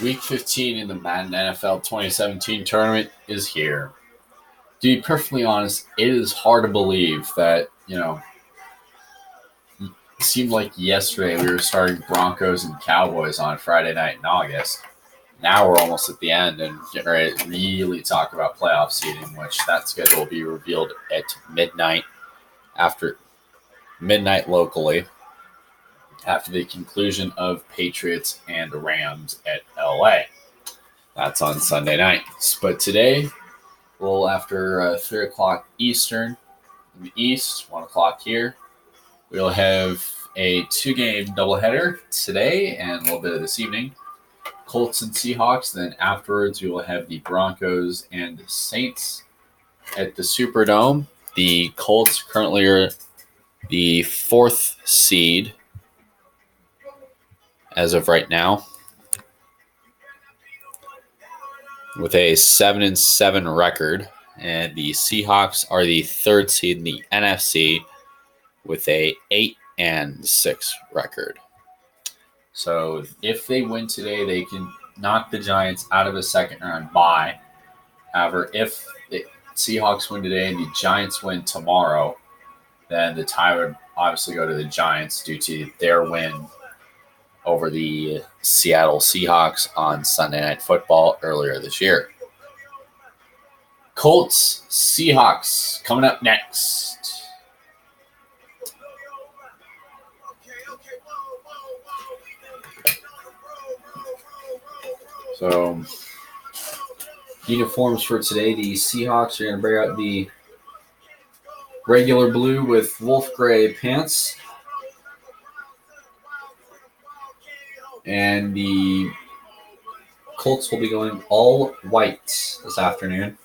Week 15 in the Madden NFL 2017 tournament is here. To be perfectly honest, it is hard to believe that, it seemed like yesterday we were starting Broncos and Cowboys on Friday night in August. Now we're almost at the end and getting ready to really talk about playoff seeding, which that schedule will be revealed at midnight after midnight locally after the conclusion of Patriots and Rams at LA. That's on Sunday night. But today, after 3 o'clock Eastern in the East, 1 o'clock here, we'll have a 2-game doubleheader today and a little bit of this evening. Colts and Seahawks. Then afterwards, we will have the Broncos and Saints at the Superdome. The Colts currently are the 4th seed as of right now, with a 7-7 record, and the Seahawks are the 3rd seed in the NFC with a 8-6 record. So if they win today, they can knock the Giants out of a second-round bye. However, if the Seahawks win today and the Giants win tomorrow, then the tie would obviously go to the Giants due to their win over the Seattle Seahawks on Sunday Night Football earlier this year. Colts, Seahawks coming up next. So, uniforms for today, the Seahawks are going to bring out the regular blue with wolf gray pants. And the Colts will be going all white this afternoon.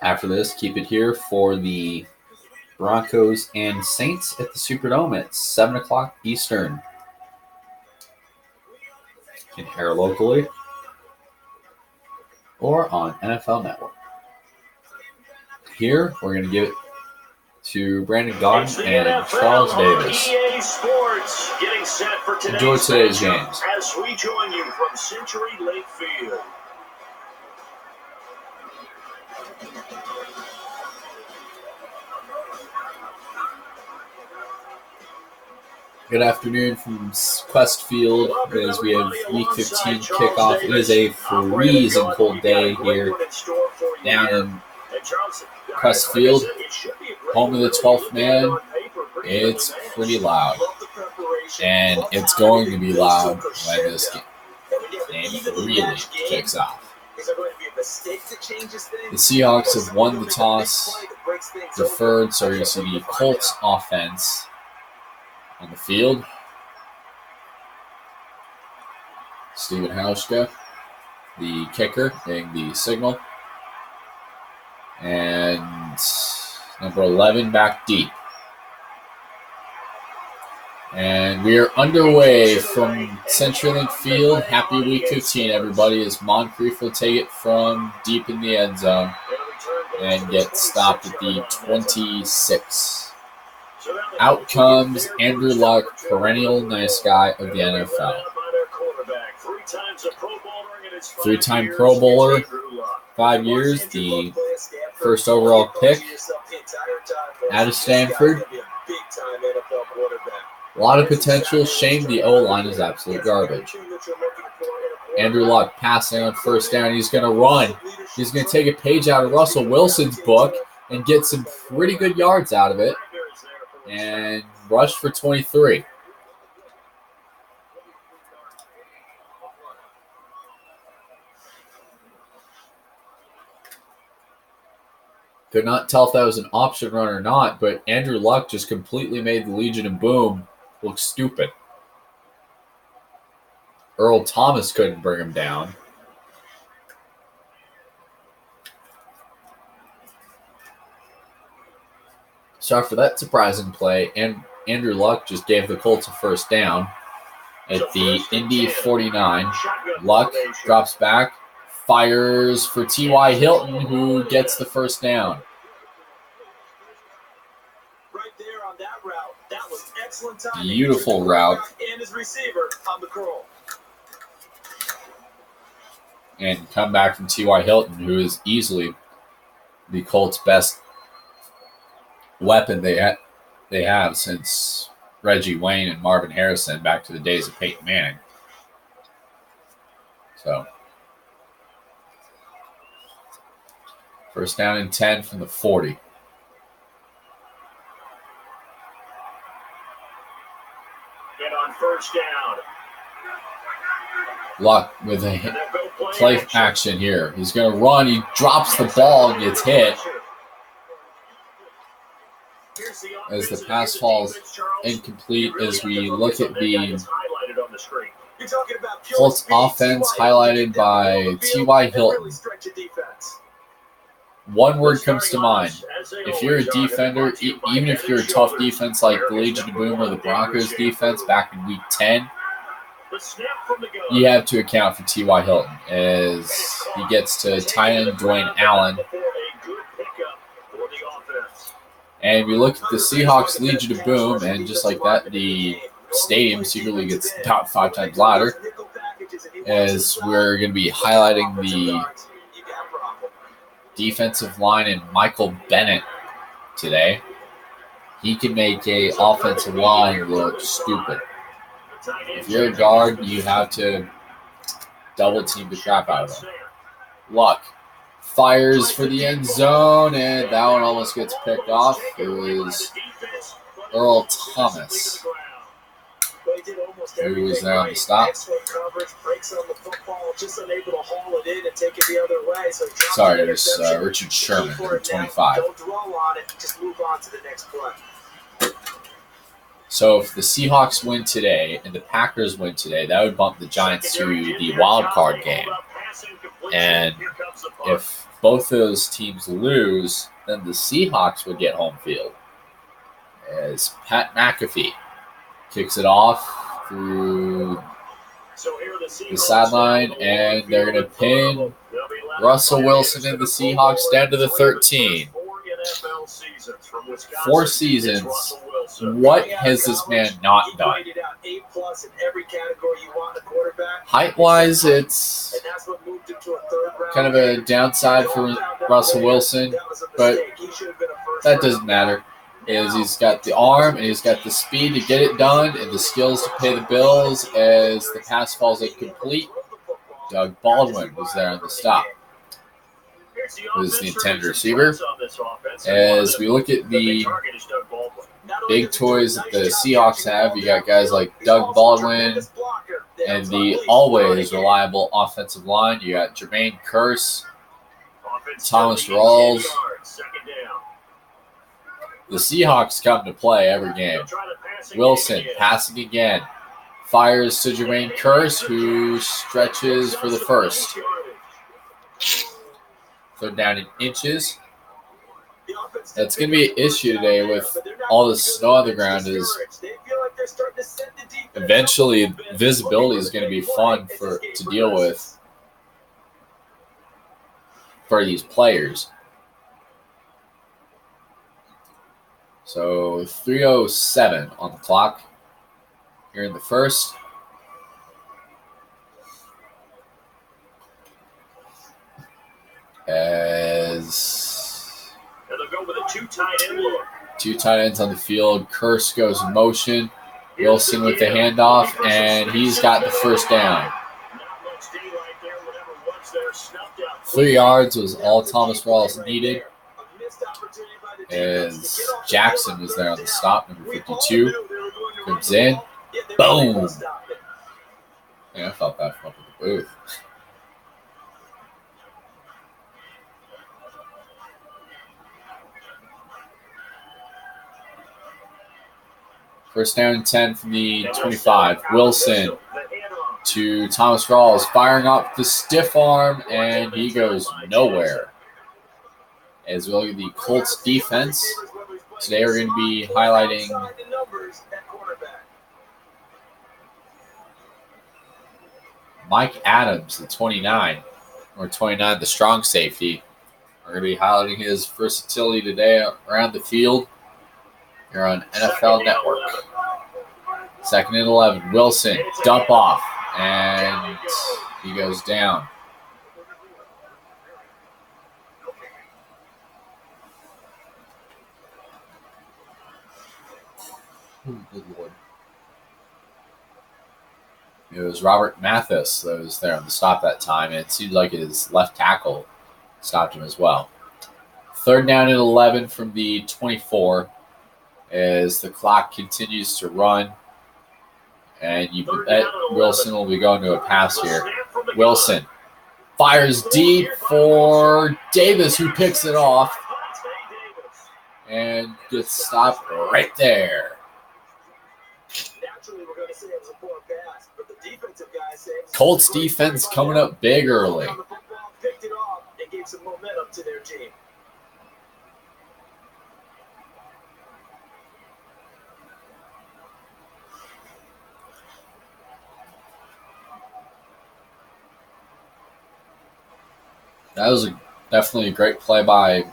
After this, keep it here for the Broncos and Saints at the Superdome at 7 o'clock Eastern. You can hear locally or on NFL Network. Here, we're going to give it to Brandon Gaudin and Charles Davis. Enjoy today's games. As we join you from Century Lake Field. Good afternoon from Quest Field as we have Week 15 kickoff. It is a freezing cold day here down in Quest Field, home of the 12th man. It's pretty loud, and it's going to be loud when this game really kicks off. The Seahawks have won the toss, deferred, so you're going to see the Colts offense on the field. Steven Hauschka, the kicker, getting the signal. And number 11 back deep. And we are underway from CenturyLink Field. Happy Week 15, everybody, as Moncrief will take it from deep in the end zone and get stopped at the 26. Out comes Andrew Luck, perennial nice guy of the NFL. 3-time Pro Bowler, 5 years, the first overall pick out of Stanford. A lot of potential. Shame the O-line is absolute garbage. Andrew Luck passing on first down. He's going to run. He's going to take a page out of Russell Wilson's book and get some pretty good yards out of it. And rush for 23. Could not tell if that was an option run or not, but Andrew Luck just completely made the Legion of Boom look stupid. Earl Thomas couldn't bring him down. So after that surprising play, Andrew Luck just gave the Colts a first down at the Indy 49. Luck drops back, fires for T.Y. Hilton, who gets the first down. Beautiful route. And his receiver on the curl. And come back from T.Y. Hilton, who is easily the Colts' best weapon they have since Reggie Wayne and Marvin Harrison back to the days of Peyton Manning. So, first down and 10 from the 40. And on first down. Luck with a play action here. He's going to run. He drops the ball and gets hit as the pass falls incomplete. As we look at the Colts offense highlighted by T.Y. Hilton. One word comes to mind. If you're a defender, even if you're a tough defense like the Legion of Boom or the Broncos defense back in Week 10, you have to account for T.Y. Hilton as he gets to tight end Dwayne Allen. And we look at the Seahawks Legion of Boom, and just like that, the stadium secretly gets about 5 times louder as we're going to be highlighting the defensive line and Michael Bennett today. He can make a offensive line look stupid. If you're a guard, you have to double team the crap out of them. Luck fires for the end zone, and that one almost gets picked off. It was Earl Thomas who was there on the stop. Sorry, it was Richard Sherman, number 25. So if the Seahawks win today and the Packers win today, that would bump the Giants to the wild card game. And if both those teams lose, then the Seahawks would get home field. As Pat McAfee kicks it off through the sideline, and they're going to pin Russell Wilson and the Seahawks down to the 13. 4 seasons. What has this man not done? Height-wise, it's kind of a downside for Russell Wilson, but that doesn't matter. He's got the arm and he's got the speed to get it done and the skills to pay the bills as the pass falls incomplete. Doug Baldwin was there on the stop. Was the intended receiver. As we look at the big toys that the Seahawks have, you got guys like Doug Baldwin and the always reliable offensive line. You got Jermaine Kearse, Thomas Rawls. The Seahawks come to play every game. Wilson passing again. Fires to Jermaine Kearse, who stretches for the first. Third down in inches. That's going to be an issue today with all the snow on the ground. Is eventually visibility is going to be fun to deal with for these players. So 3:07 on the clock here in the first. As they'll go with a two tight ends on the field. Kearse goes in motion. Wilson with the handoff, and he's got the first down. 3 yards was all Thomas Rawls needed. As Jackson was there on the stop, number 52. Comes in. Boom! Yeah, I felt bad from up in the booth. First down and 10 from the 25. Wilson to Thomas Rawls, firing up the stiff arm, and he goes nowhere. As we look at the Colts defense, today we're going to be highlighting Mike Adams, the 29, the strong safety. We're going to be highlighting his versatility today around the field here on NFL Network. 2nd and 11. Wilson, dump off, and he goes down. Oh, good Lord. It was Robert Mathis that was there on the stop that time, and it seemed like his left tackle stopped him as well. 3rd down and 11 from the 24 as the clock continues to run. And you bet Wilson will be going to a pass here. Wilson fires deep for Davis, who picks it off and gets stopped right there. Colts defense coming up big early. That was definitely a great play by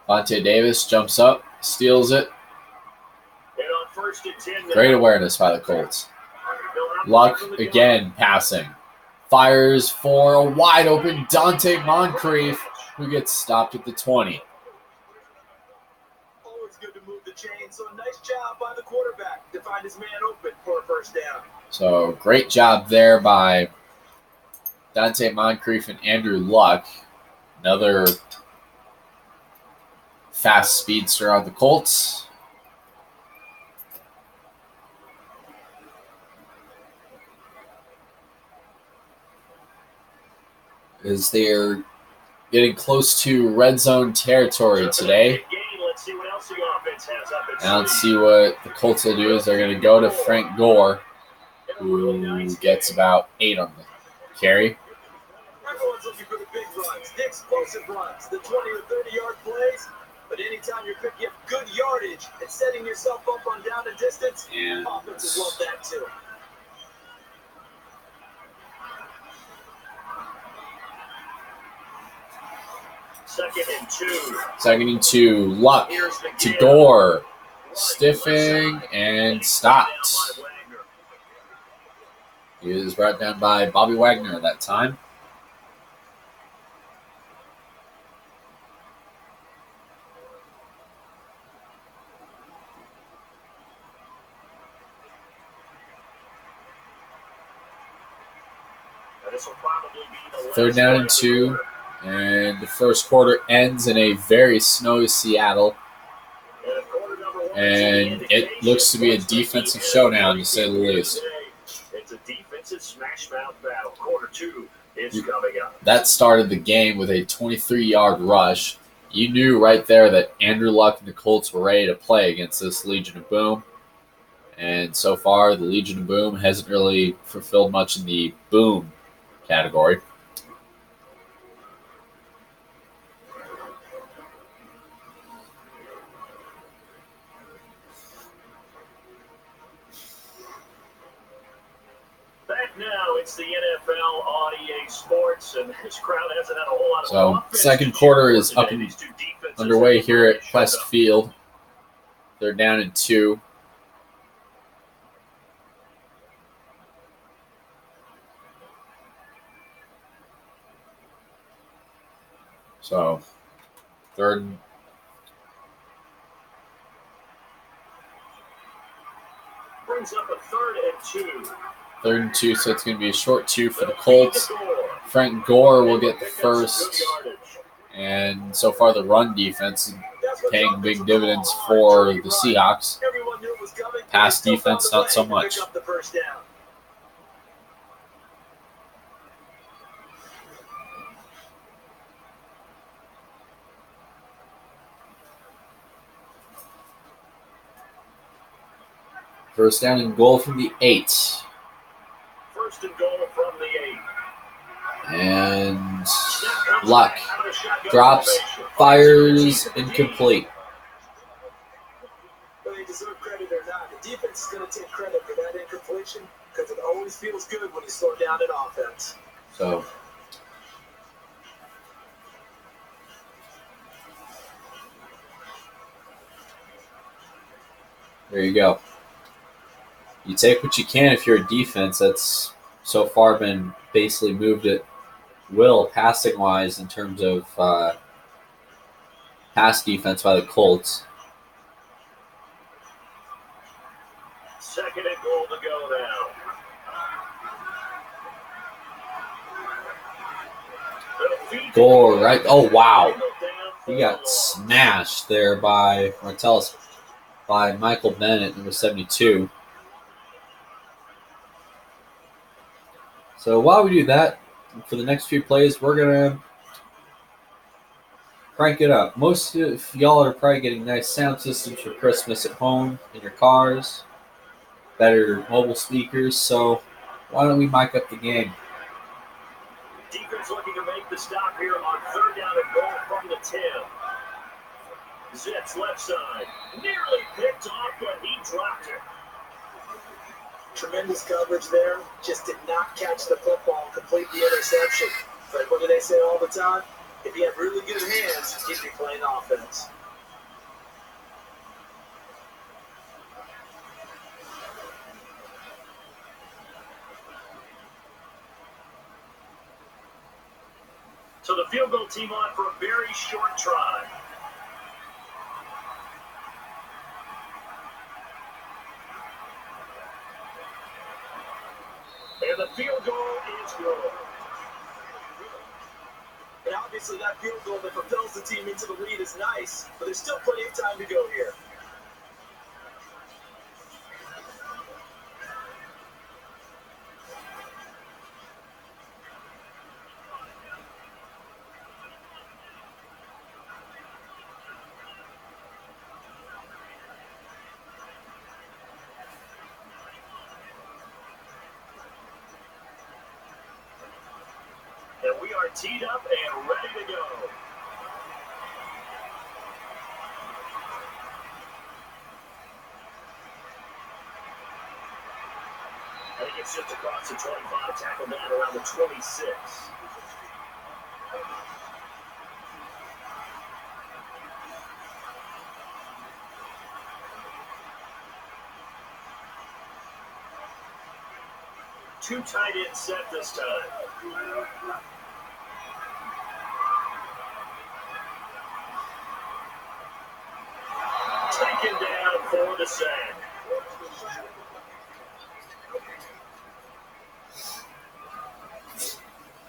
Vontae Davis. Jumps up, steals it. Great awareness by the Colts. Luck again passing. Fires for a wide open Dante Moncrief, who gets stopped at the 20. Always good to move the chain, so nice job by the quarterback to find his man open for a first down. So great job there by Dante Moncrief and Andrew Luck. Another fast speedster on the Colts. As they're getting close to red zone territory today. Now let's see what the Colts will do is they're going to go to Frank Gore, who gets about 8 on the carry. Everyone's looking for the big runs, the explosive runs, the 20 or 30-yard plays. But anytime you're picking up good yardage and setting yourself up on down and distance, offenses love that too. Second and 2. Luck to Gore. Stiffing and stopped. He is brought down by Bobby Wagner that time. Third down and 2. And the first quarter ends in a very snowy Seattle. And it looks to be a defensive showdown, to say the least. It's a defensive smash-mouth battle. Quarter 2 is coming up. That started the game with a 23-yard rush. You knew right there that Andrew Luck and the Colts were ready to play against this Legion of Boom. And so far, the Legion of Boom hasn't really fulfilled much in the boom category. Now it's the NFL on EA Sports, and this crowd hasn't had a whole lot of So, second quarter is up and underway here at Quest Field. They're down in 2. So, third. Brings up a 3rd and 2. 3rd and 2, so it's going to be a short 2 for the Colts. Frank Gore will get the first. And so far, the run defense is paying big dividends for the Seahawks. Pass defense, not so much. First down and goal from the 8. First and goal from the 8. And Luck drops, fires, incomplete. Whether you deserve credit or not, the defense is going to take credit for that incompletion because it always feels good when you slow down an offense. So, there you go. you take what you can if you're a defense that's so far been basically moved at will passing wise in terms of pass defense by the Colts. Second and goal to go now. Goal right. Oh wow, he got smashed there by Martellus by Michael Bennett, number 72. So while we do that, for the next few plays, we're gonna crank it up. Most of y'all are probably getting nice sound systems for Christmas at home, in your cars, better mobile speakers, so why don't we mic up the game? Defense looking to make the stop here on third down and goal from the 10. Zet's left side. Nearly picked off, but he dropped it. Tremendous coverage there. Just did not catch the football and complete the interception. But what do they say all the time? If you have really good hands, you'd be playing offense. So the field goal team on for a very short try. And the field goal is good. And obviously that field goal that propels the team into the lead is nice, but there's still plenty of time to go here. And we are teed up and ready to go. And he gets just across the 25, tackled down around the 26. Two tight ends set this time. Taken down for the sack.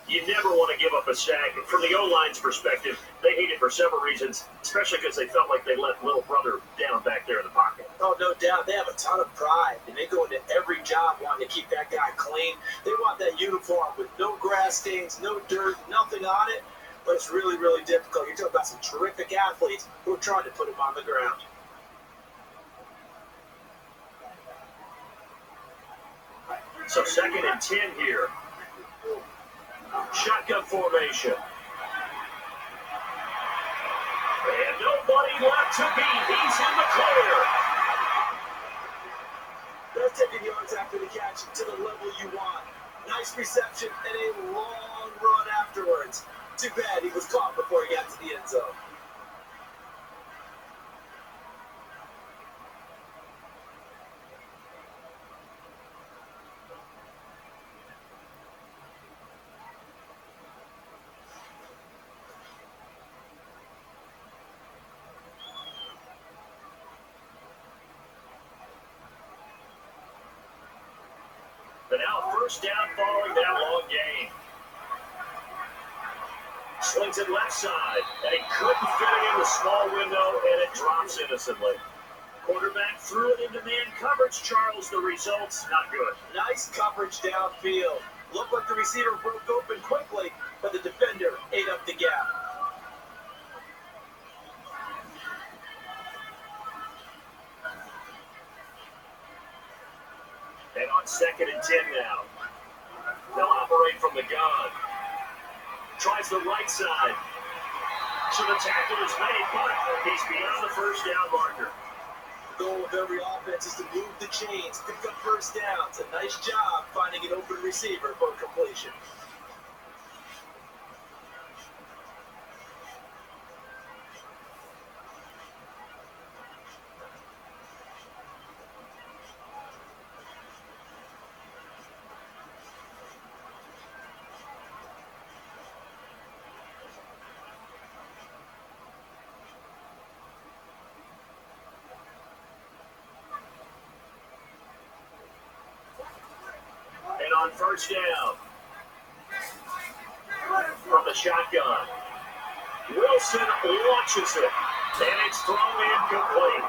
You never want to give up a sack. From the O-line's perspective, they hate it for several reasons, especially because they felt like they let little brother down back there in the pocket. Oh, no doubt. They have a ton of pride, and they go into every job wanting to keep that guy clean. They want that uniform with no grass stains, no dirt, nothing on it, but it's really, really difficult. You're talking about some terrific athletes who are trying to put him on the ground. So 2nd and 10 here. Shotgun formation. And nobody left to beat. He's in the clear. That's taking yards after the catch to the level you want. Nice reception and a long run afterwards. Too bad he was caught before he got to the end zone. But now first down following that long game. Swings it left side, and he couldn't fit it in the small window, and it drops innocently. Quarterback threw it into man coverage, Charles. The results, not good. Nice coverage downfield. Looked like the receiver broke open quickly, but the defender ate up the gap. And on 2nd and 10 now. They'll operate from the gun. Tries the right side. So the tackle is made, but he's beyond the first down marker. The goal of every offense is to move the chains, pick up first downs. A nice job finding an open receiver for completion. on first down. From the shotgun. Wilson launches it, and it's thrown incomplete.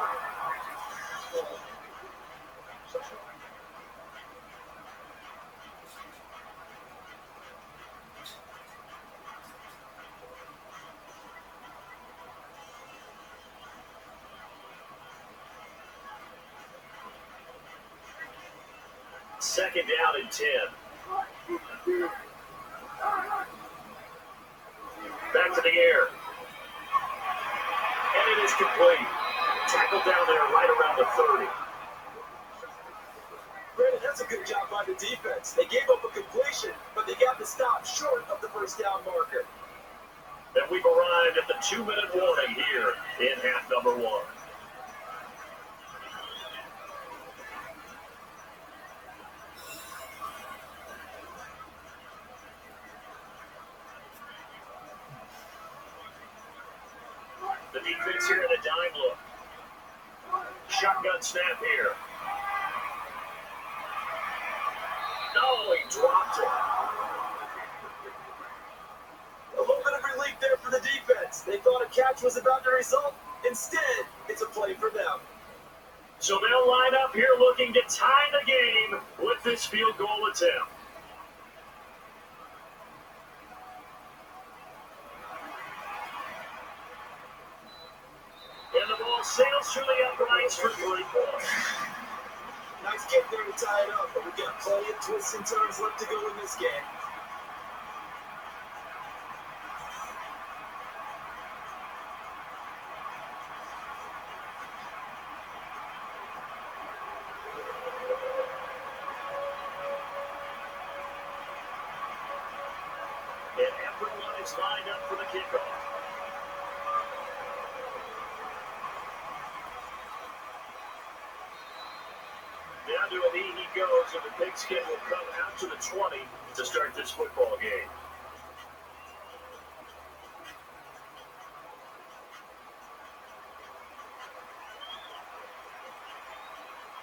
Second down and 10. Back to the air. And it is complete. Tackled down there right around the 30. Brandon, that's a good job by the defense. They gave up a completion, but they got the stop short of the first down marker. And we've arrived at the 2-minute warning here in half number 1. The defense here in a dime look. Shotgun snap here. No, he dropped it. A little bit of relief there for the defense. They thought a catch was about to result. Instead, it's a play for them. So they'll line up here looking to tie the game with this field goal attempt. And the ball sails through the uprights for 3 points. Nice kick there to tie it up, but we got plenty of twists and turns left to go in this game. And everyone is lined up for the kickoff. Down to a knee he goes, and the pigskin will come out to the 20 to start this football game.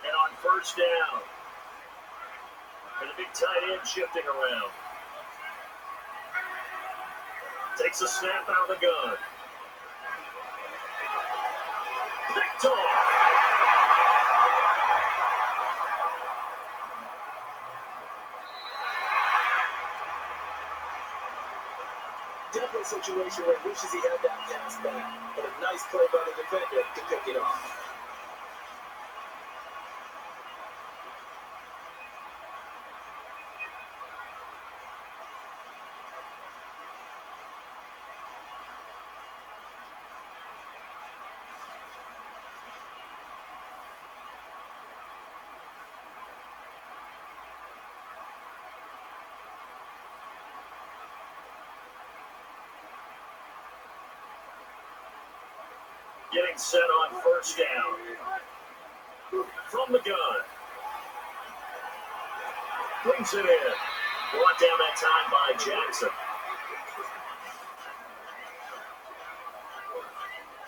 And on first down, and the big tight end shifting around. Takes a snap out of the gun. Picked off. Definitely a situation where he wishes he had that pass back, but a nice play by the defender to pick it off. Getting set on first down. From the gun. Brings it in. Brought down that time by Jackson.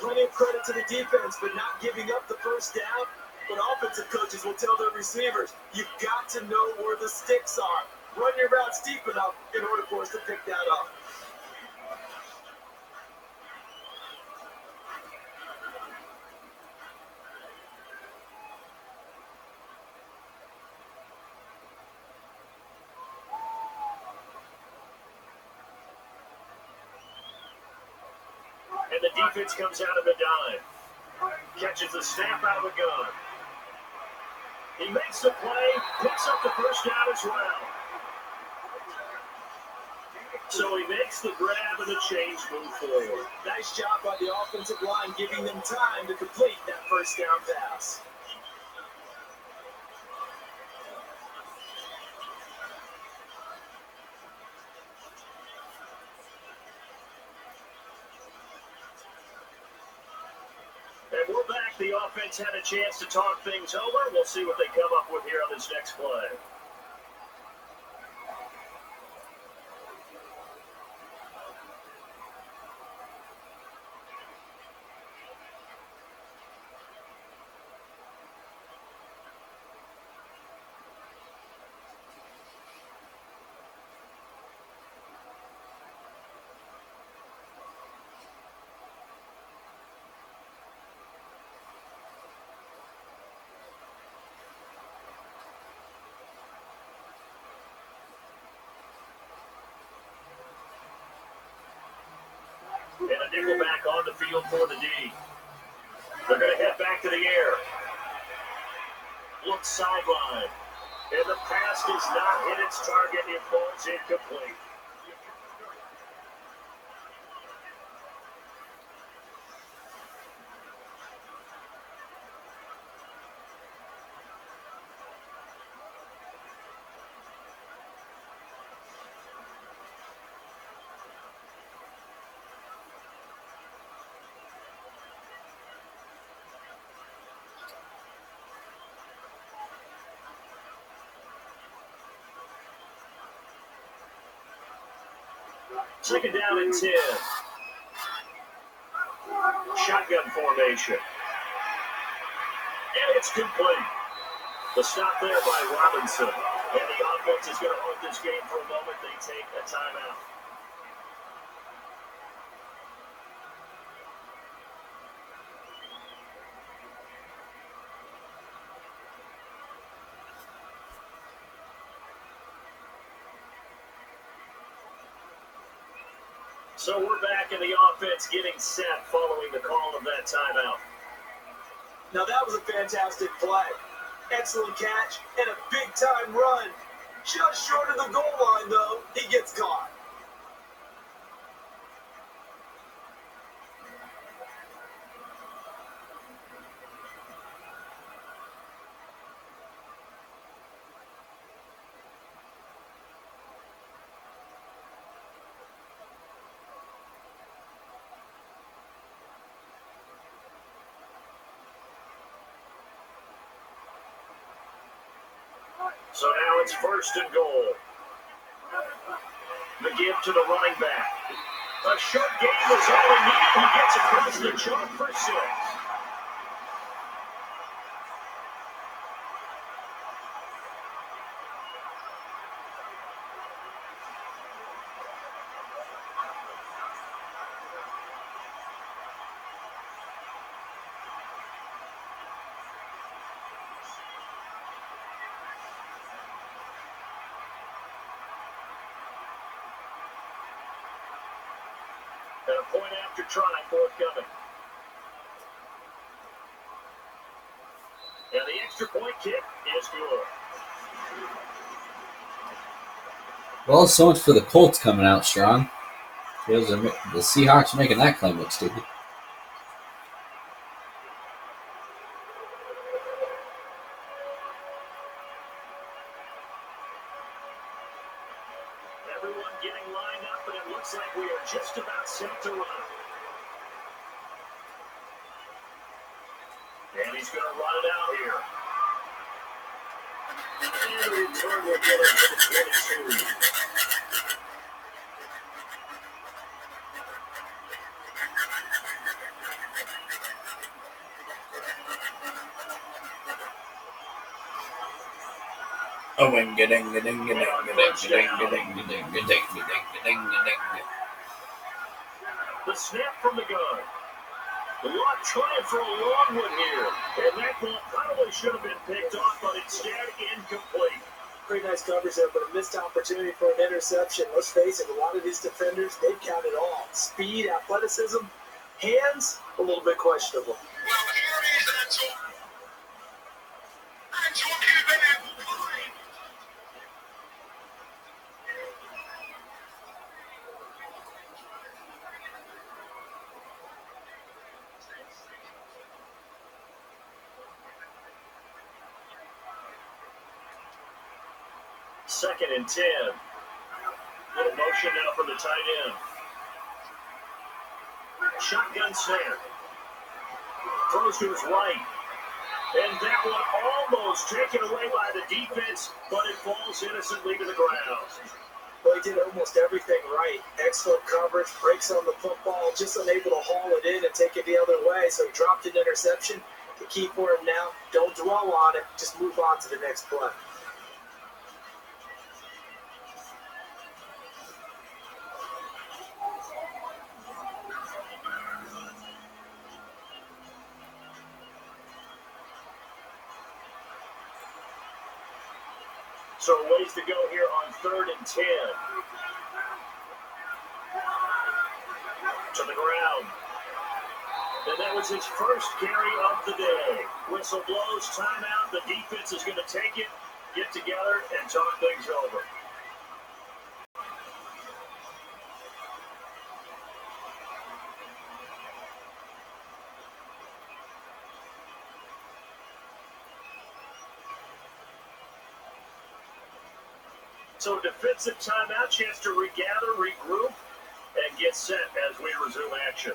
Plenty of credit to the defense for not giving up the first down, but offensive coaches will tell their receivers, you've got to know where the sticks are. Run your routes deep enough in order for us to pick that up. And the defense comes out of the dime. Catches the snap out of the gun. He makes the play, picks up the first down as well. So he makes the grab and the change move forward. Nice job by the offensive line giving them time to complete that first down pass. And we're back. The offense had a chance to talk things over. We'll see what they come up with here on this next play. And a nickelback on the field for the D. They're going to head back to the air. Look sideline. And the pass does not hit its target. It falls incomplete. Second down and 10. Shotgun formation. And it's complete. The stop there by Robinson. And the offense is going to hold this game for a moment. They take a timeout. So we're back in the offense getting set following the call of that timeout. Now that was a fantastic play. Excellent catch and a big-time run. Just short of the goal line, though. He gets caught. So now it's first and goal. The give to the running back. A short game is all he needed. He gets across the chalk for 6. And a point after try forthcoming. And the extra point kick is good. Well, so much for the Colts coming out strong. The Seahawks making that claim look stupid. Everyone getting lined up, and it looks like we are just about set to run. And he's going to run it out here. And the return will get it to the 22. Oh, ding ding ding ding ding ding The snap from the gun. The Lock trying for a long one here. And that ball probably should have been picked off, but instead incomplete. Pretty nice coverage there, but a missed opportunity for an interception. Let's face it, a lot of these defenders, they've counted all. Speed, athleticism, hands, a little bit questionable. Well, here is a talk. I'm talking about time. Second and 10. Little motion now for the tight end. Shotgun snap. Throws to his right. And that one almost taken away by the defense, but it falls innocently to the ground. Well, he did almost everything right. Excellent coverage, breaks on the football, just unable to haul it in and take it the other way. So he dropped an interception. The key for him now, don't dwell on it, just move on to the next play. So a ways to go here on 3rd and 10. To the ground. And that was his first carry of the day. Whistle blows, timeout. The defense is going to take it, get together, and talk things over. So defensive timeout, chance to regather, regroup, and get set as we resume action.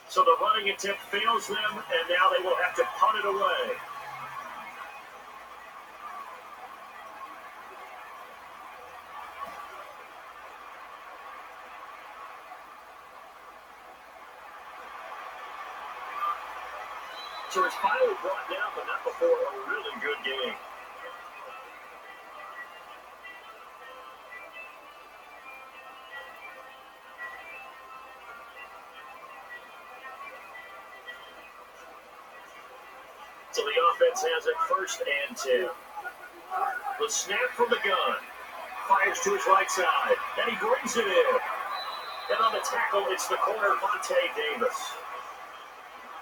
So the running attempt fails them, and now they will have to punt it away. So it's finally brought down, but not before a really good game. So the offense has it 1st and 10. The snap from the gun. Fires to his right side. And he brings it in. And on the tackle, it's the corner, Vontae Davis.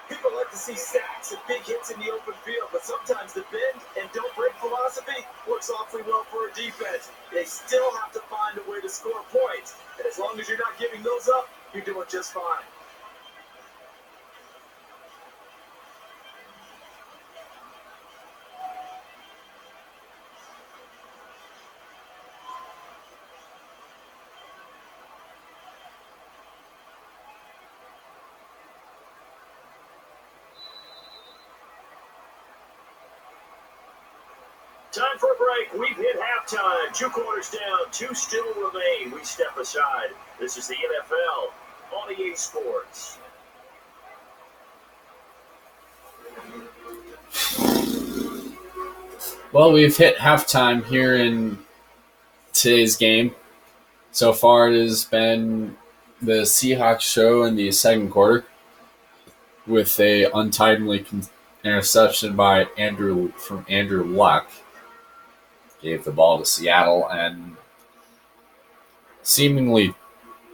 People like to see sacks and big hits in the open field, but sometimes the bend and don't break philosophy works awfully well for a defense. They still have to find a way to score points, and as long as you're not giving those up, you're doing just fine. Time for a break. We've hit halftime. 2 quarters down. 2 still remain. We step aside. This is the NFL on EA Sports. Well, we've hit halftime here in today's game. So far, it has been the Seahawks show in the second quarter with a untimely interception by Andrew Luck. Gave the ball to Seattle and seemingly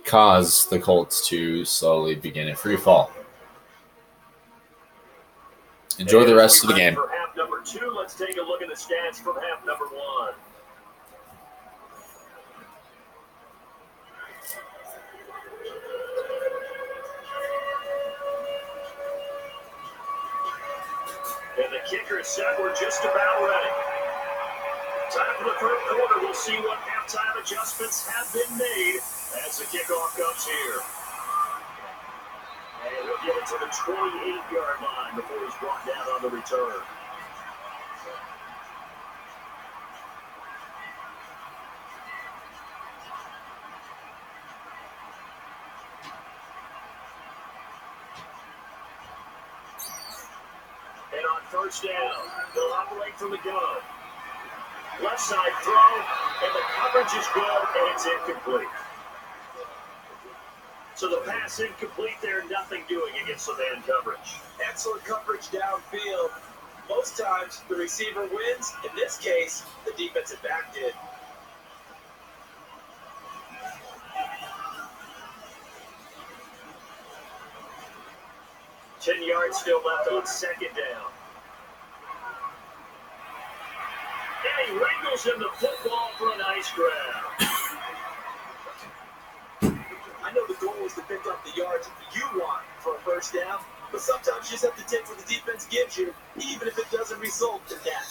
caused the Colts to slowly begin a free fall. Enjoy the rest of the game. For half number 2, let's take a look at the stats from half number 1. And the kicker said we're just about ready. Time for the third quarter. We'll see what halftime adjustments have been made as the kickoff comes here. And he'll get it to the 28-yard line before he's brought down on the return. And on 1st down, they'll operate from the gun. Left side throw, and the coverage is good, and it's incomplete. So the pass incomplete there, nothing doing against the man coverage. Excellent coverage downfield. Most times, the receiver wins. In this case, the defensive back did. Ten yards still left on 2nd down. And he wrangles in the football for a nice grab. I know the goal is to pick up the yards you want for a 1st down, but sometimes you just have to take what the defense gives you, even if it doesn't result in that.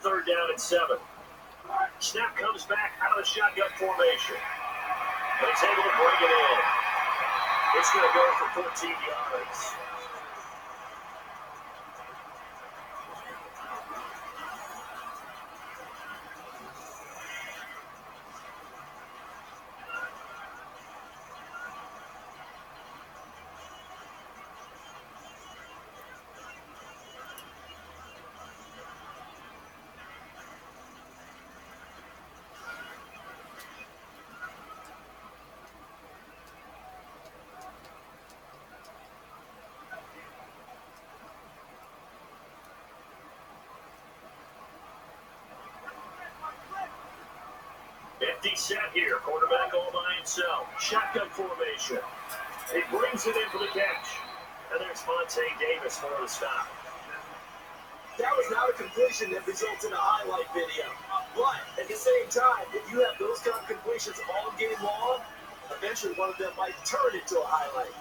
Third down and 7. Snap comes back out of the shotgun formation. But he's able to bring it in. It's going to go for 14 yards. set here. Quarterback all by himself. Shotgun formation. He brings it in for the catch. And there's Monte Davis for the stop. That was not a completion that results in a highlight video. But at the same time, if you have those kind of completions all game long, eventually one of them might turn into a highlight.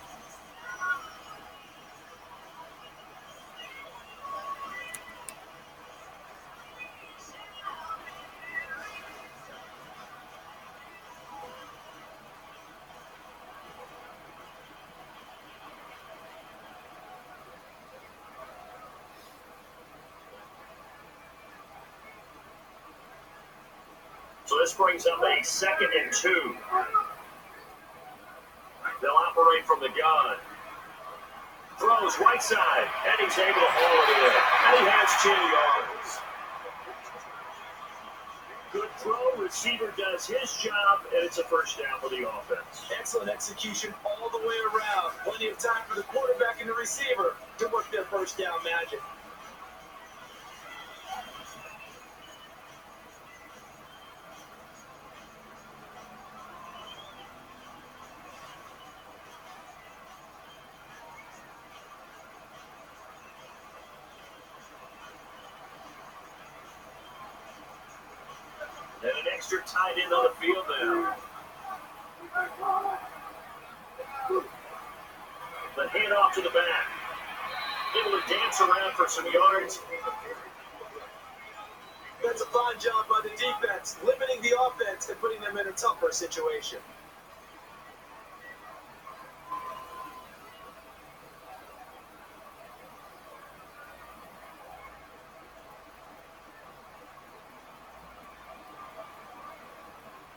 So this brings up a 2nd and 2. They'll operate from the gun. Throws right side, and he's able to haul it in. And he has 10 yards. Good throw. Receiver does his job, and it's a first down for the offense. Excellent execution all the way around. Plenty of time for the quarterback and the receiver to work their first down magic. And an extra tight end on the field now. The handoff to the back. Able to dance around for some yards. That's a fine job by the defense, limiting the offense and putting them in a tougher situation.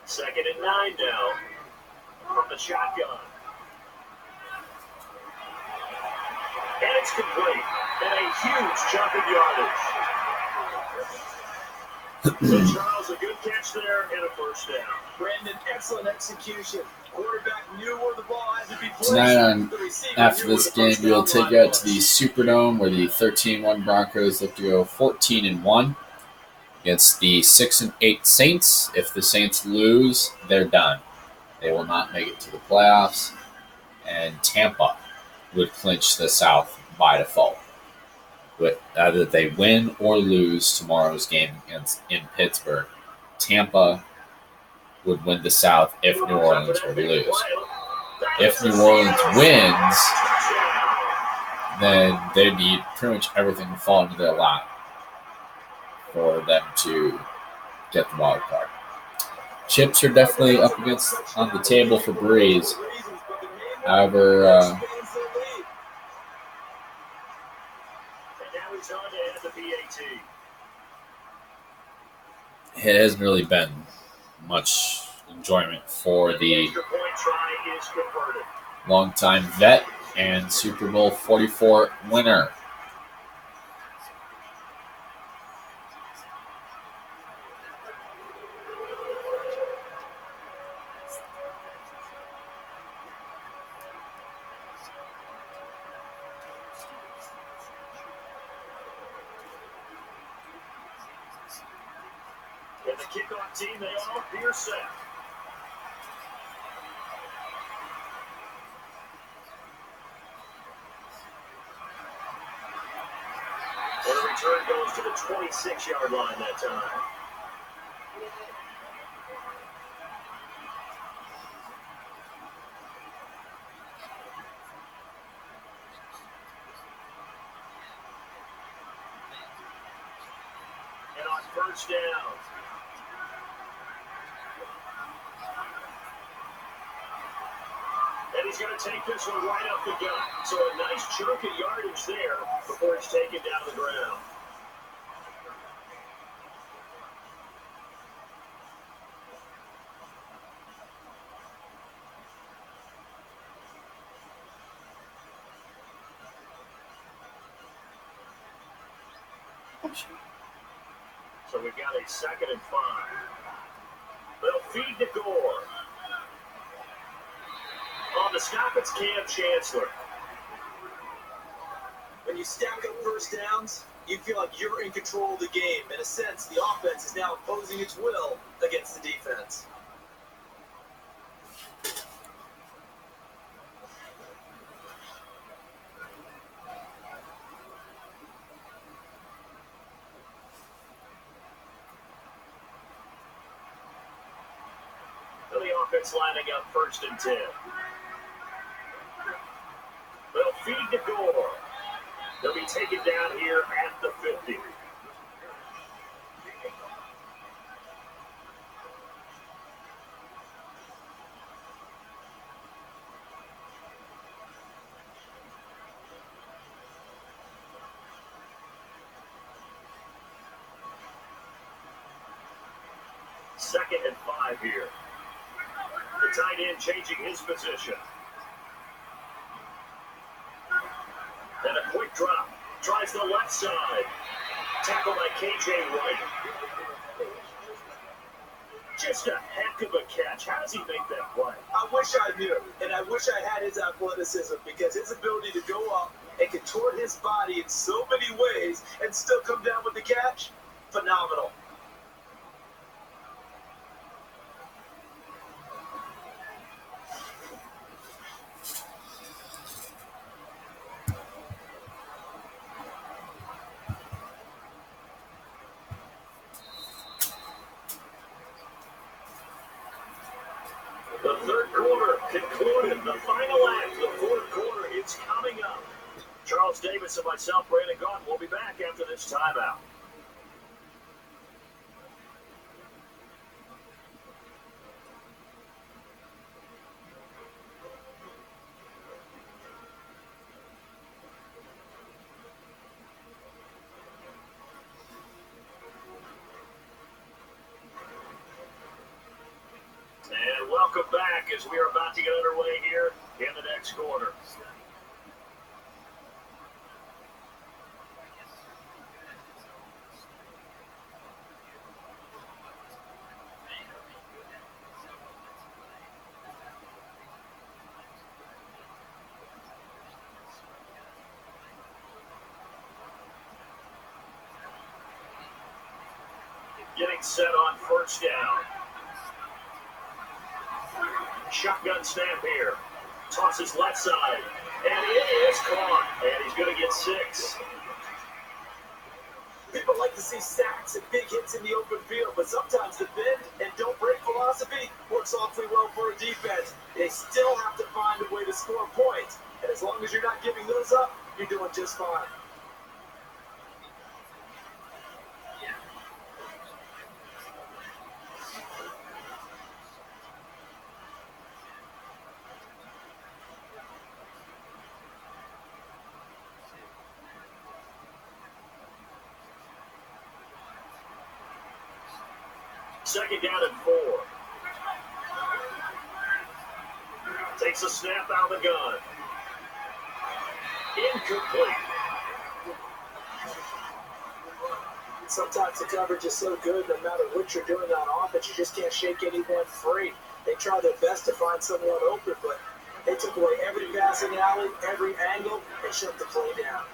Second and 9 now from the shotgun. And it's complete. And a huge chunk of yardage. So Charles, a good catch there and a first down. Brandon, excellent execution. Quarterback knew where the ball had to be placed. Tonight after this game, we'll take you out to the Superdome where the 13-1 Broncos look to go 14-1 against the 6-8 Saints. If the Saints lose, they're done. They will not make it to the playoffs, and Tampa would clinch the South by default. But either they win or lose tomorrow's game in Pittsburgh, Tampa would win the South if New Orleans were to lose. If New Orleans wins, then they need pretty much everything to fall into their lap for them to get the wild card. Chips are definitely up against on the table for Breeze. However, it hasn't really been much enjoyment for the longtime vet and Super Bowl 44 winner. And the kickoff team, they all appear set. And the return goes to the 26-yard line that time. And on first down, and he's going to take this one right up the gut. So a nice chunk of yardage there before he's taken down the ground. So we've got a 2nd and 5. They'll feed to Gore. On the stop, it's Cam Chancellor. When you stack up first downs, you feel like you're in control of the game. In a sense, the offense is now imposing its will against the defense. offense lining up 1st and 10. They'll feed to Gore. They'll be taken down here at the 50. Second and 5 here. The tight end changing his position. And a quick drop. Tries the left side. Tackled by KJ Wright. Just a heck of a catch. How does he make that play? I wish I knew, and I wish I had his athleticism, because his ability to go up and contort his body in so many ways and still come down with the catch, phenomenal. The third quarter concluded. The final act, the fourth quarter, it's coming up. Charles Davis and myself, Brandon Gaunt, will be back after this timeout. And welcome back as we are about to get underway here in the next quarter. Getting set on 1st down. Shotgun snap here. Tosses left side. And it is caught. And he's going to get 6. People like to see sacks and big hits in the open field, but sometimes the bend and don't break philosophy works awfully well for a defense. They still have to find a way to score points, and as long as you're not giving those up, you're doing just fine. Second down and 4. Takes a snap out of the gun. Incomplete. Sometimes the coverage is so good, no matter what you're doing on offense, you just can't shake anyone free. They try their best to find someone open, but they took away every passing alley, every angle, and shut the play down.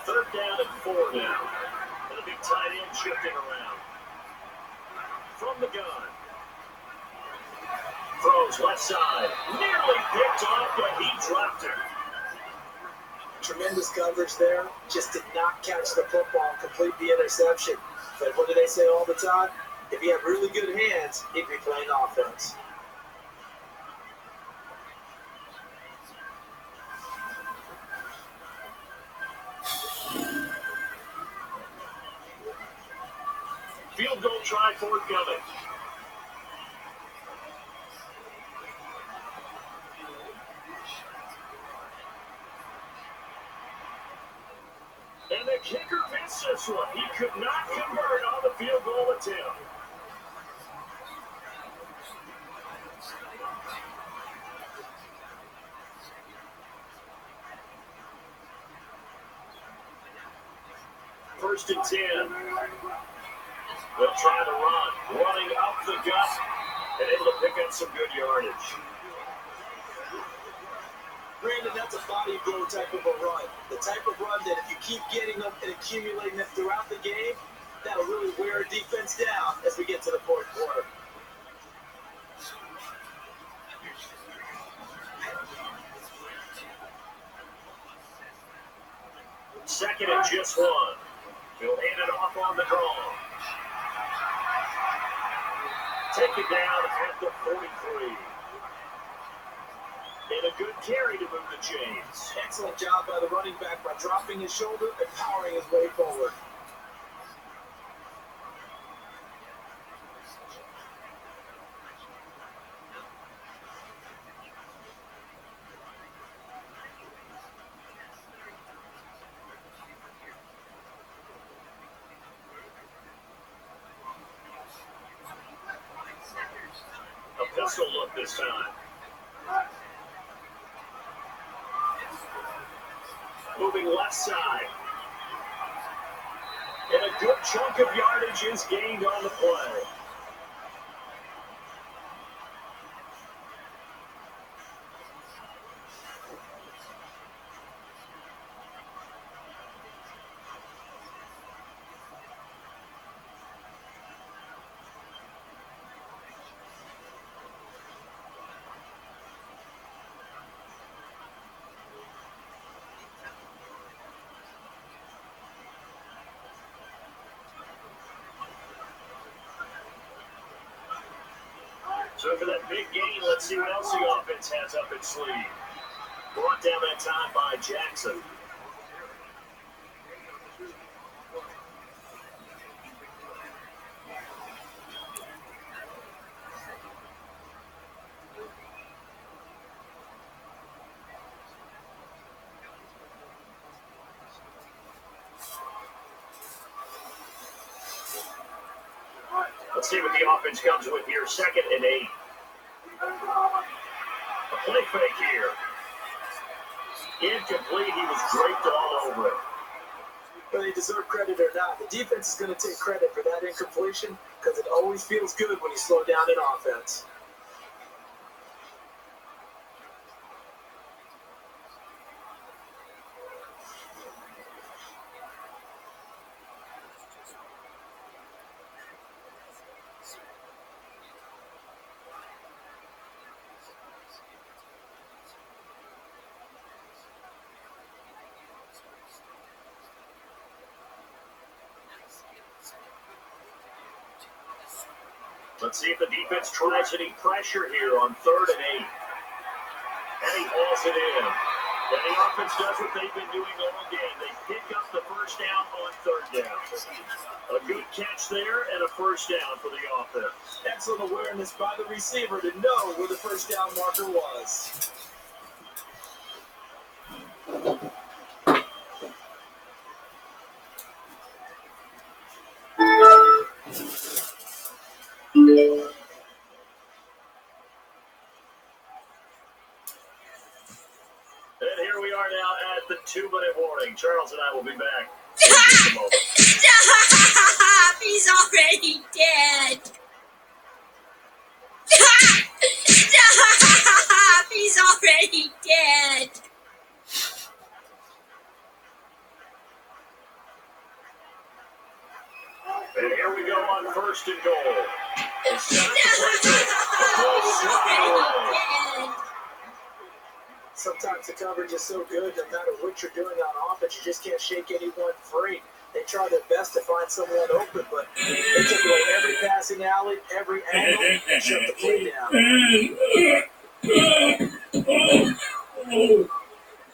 Third down and 4 now. It'll be tight end shifting around. From the gun. Throws left side. Nearly picked off, but he dropped it. Tremendous coverage there. Just did not catch the football and complete the interception. But what do they say all the time? If he had really good hands, he'd be playing offense. Field goal try forthcoming. And the kicker missed this one. He could not convert on the field goal attempt. First and 10. They'll try to run. Running up the gut and able to pick up some good yardage. Brandon, that's a body blow type of a run. The type of run that if you keep getting them and accumulating them throughout the game, that'll really wear a defense down as we get to the fourth quarter. Second and just 1. He'll hand it off on the draw. Taken down at the 43. And a good carry to move the chains. Excellent job by the running back by dropping his shoulder and powering his way forward. A pistol look this time. Moving left side. And a good chunk of yardage is gained on the play. So for that big gain, let's see what else the offense has up its sleeve. Brought down that time by Jackson. Let's see what the offense comes with here. 2nd and 8. A play fake here. Incomplete. He was draped all over it. Whether you deserve credit or not, the defense is going to take credit for that incompletion because it always feels good when you slow down in offense. Let's see if the defense tries any pressure here on 3rd and 8. And he hauls it in. And the offense does what they've been doing all game. They pick up the first down on 3rd down. A good catch there and a first down for the offense. Excellent awareness by the receiver to know where the first down marker was. And here we are now at the 2-minute warning. Charles and I will be back in just a moment. Stop! He's already dead. Stop! He's already dead. And here we go on 1st and goal. It's set up to play Dead. Sometimes the coverage is so good, no matter what you're doing on offense, you just can't shake anyone free. They try their best to find someone open, but they took away every passing alley, every angle, and shut the play down.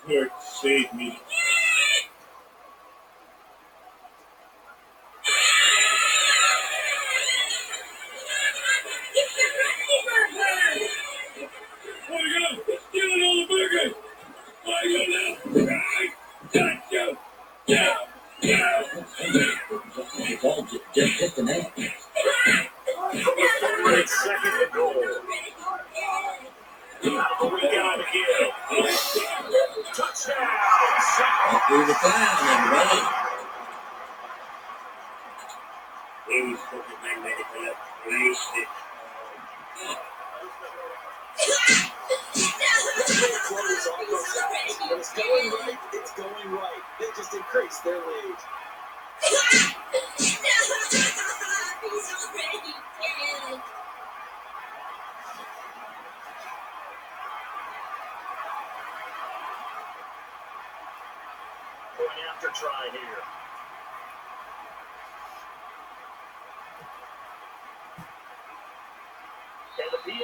Lord, save me. Just hit the net. It's 2nd and goal. We got it again. Touchdown. Through the time, everybody. He was fucking magnetic for that place. When it's going right, it's going right. They just increased their lead. He's already dead. Going after try here.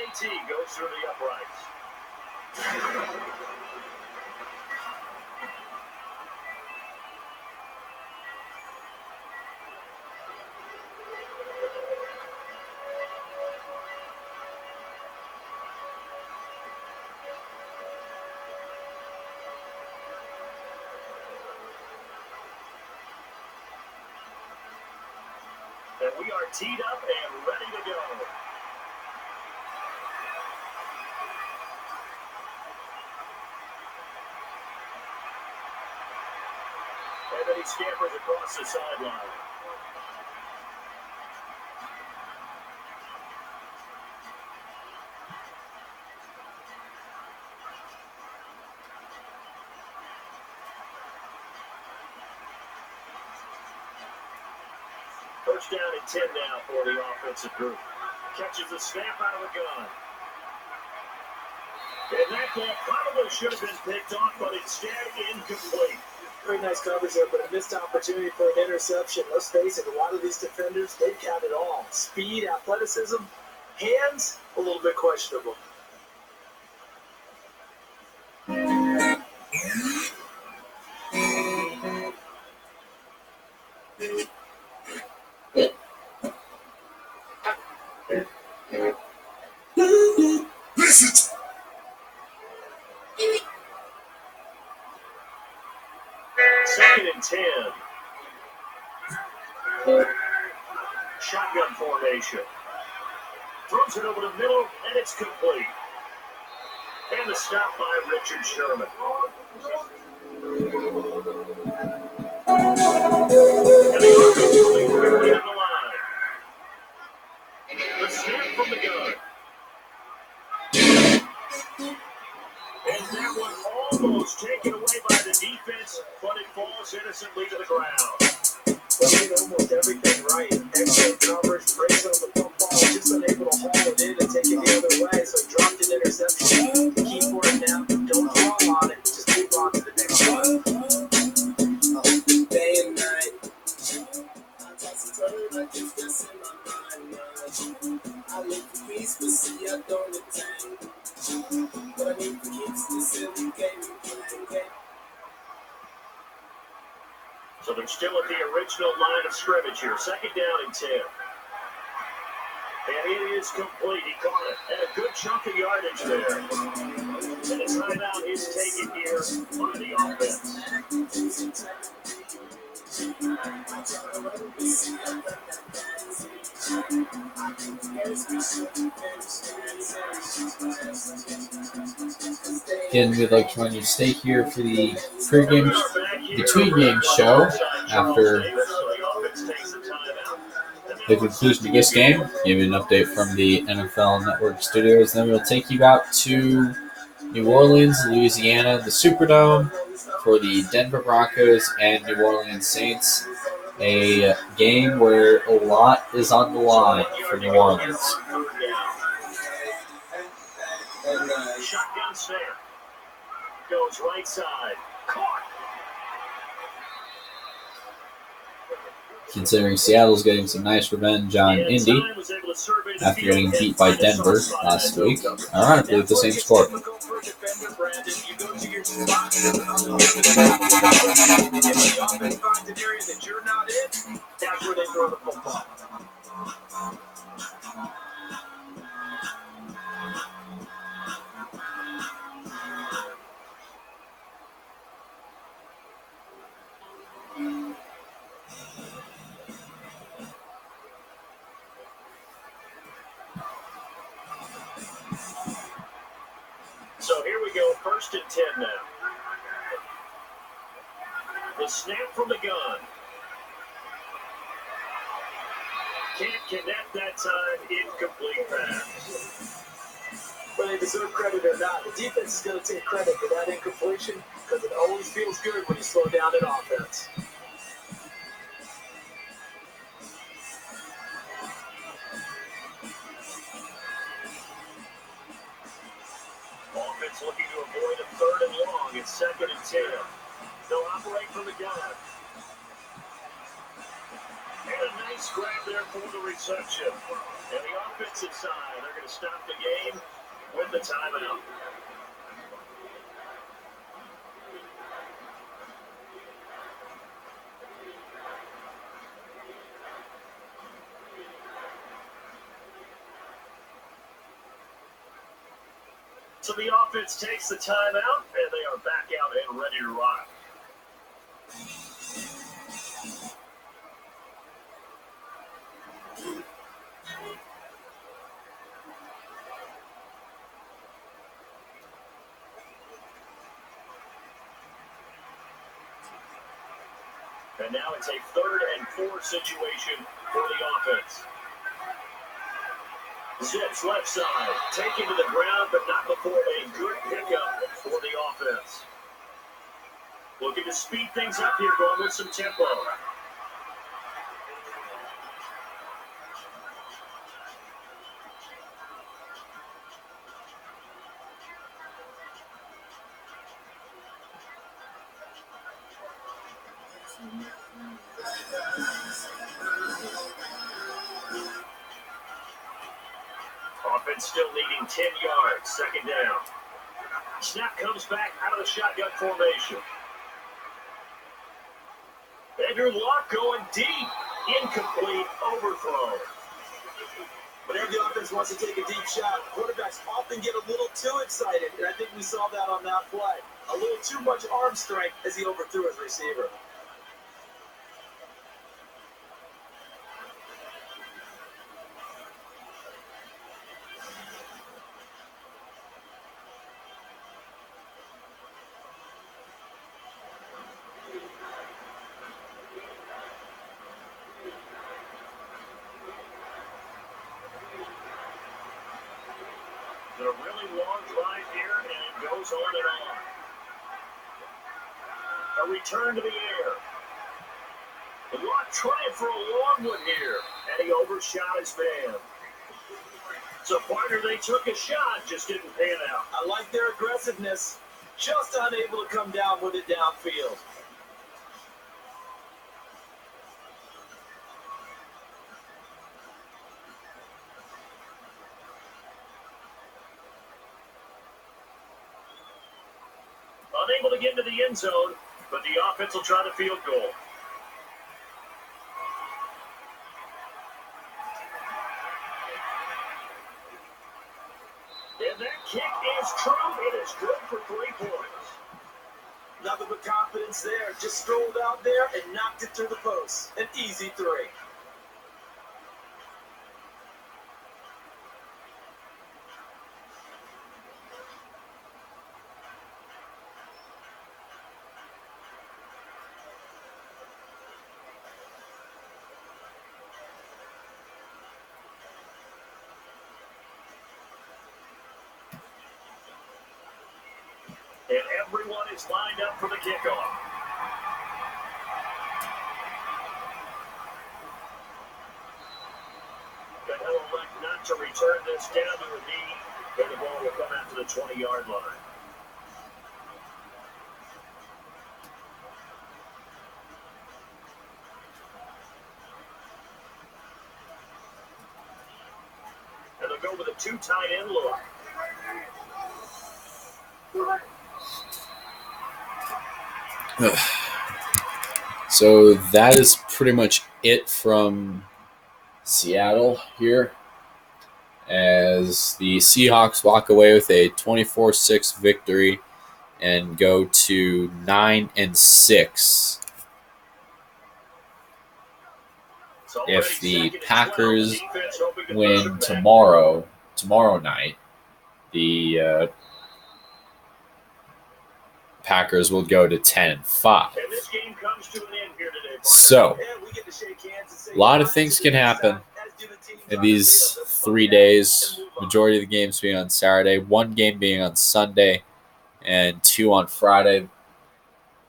JT goes through the uprights. And we are teed up and ready to go. And then he scampers across the sideline. First down and 10 now for the offensive group. Catches the snap out of the gun. And that ball probably should have been picked off, but instead incomplete. Very nice coverage there, but a missed opportunity for an interception. Let's face it, a lot of these defenders, they've got it all. Speed, athleticism, hands, a little bit questionable. Second and 10. Shotgun formation. Throws it over the middle, and it's complete. And the stop by Richard Sherman. And the offense moving quickly on the line. The snap from the gun. And that one almost taken away by the defense, but it falls innocently to the ground. Well, he did almost everything right. Excellent coverage, breaks on the football, just unable to haul it in and take it the other way, so he dropped an interception. The key for him now, don't dwell on it, just move on to the next one. Day and night, I toss and turn, I keep stressing my mind. I look for peace, but see I don't attain. But I need to keep this silly game playing. So they're still at the original line of scrimmage here. Second down and 10. And it is complete. He caught it. And a good chunk of yardage there. And a timeout is taken here by the offense. Again, we'd like to remind you to stay here for the pregame, between game show after the conclusion of this game. Give you an update from the NFL Network studios. Then we'll take you out to New Orleans, Louisiana, the Superdome for the Denver Broncos and New Orleans Saints. A game where a lot is on the line for New Orleans. Shotgun snap. Goes right side. Caught. Considering Seattle's getting some nice revenge on Indy after getting beat by Denver last week. Ironically, with the same score. So here we go, first and 10 now. The snap from the gun. Can't connect that time, incomplete pass. Whether they deserve credit or not, the defense is going to take credit for that incompletion because it always feels good when you slow down an offense. Offense looking to avoid a third and long. It's second and 10. They'll operate from the gun. And a Nice grab there for the reception. And the offensive side, they're going to stop the game with the timeout. So the offense takes the timeout, and they are back out and ready to rock. And now it's a 3rd and 4 situation for the offense. Zips left side, taken to the ground, but not before a good pickup for the offense. Looking to speed things up here, going with some tempo. Offense still needing 10 yards, 2nd down. Snap comes back out of the shotgun formation. Andrew Luck going deep. Incomplete overthrow. Whenever the offense wants to take a deep shot, quarterbacks often get a little too excited, and I think we saw that on that play. A little too much arm strength as he overthrew his receiver. A really long drive here, and it goes on and on. A return to the air. The Luck trying for a long one here, and he overshot his man. So, partner, they took a shot, just didn't pan out. I like their aggressiveness, just unable to come down with it downfield. Unable to get into the end zone, but the offense will try the field goal. And that kick is true. It is good for 3 points. Nothing but confidence there. Just strolled out there and knocked it through the post. An easy 3. And everyone is lined up for the kickoff. But he'll elect not to return this down to a knee, and the ball will come out to the 20-yard line. And they'll go with a 2 tight end look. So that is pretty much it from Seattle here, as the Seahawks walk away with a 24-6 victory and go to 9-6. If the Packers win tomorrow night, the Packers will go to 10-5. So, a lot of things can happen in these 3 days. Majority of the games being on Saturday, 1 game being on Sunday, and 2 on Friday.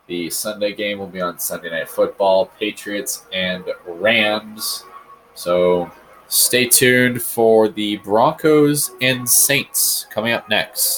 The Sunday game will be on Sunday Night Football, Patriots and Rams. So, stay tuned for the Broncos and Saints coming up next.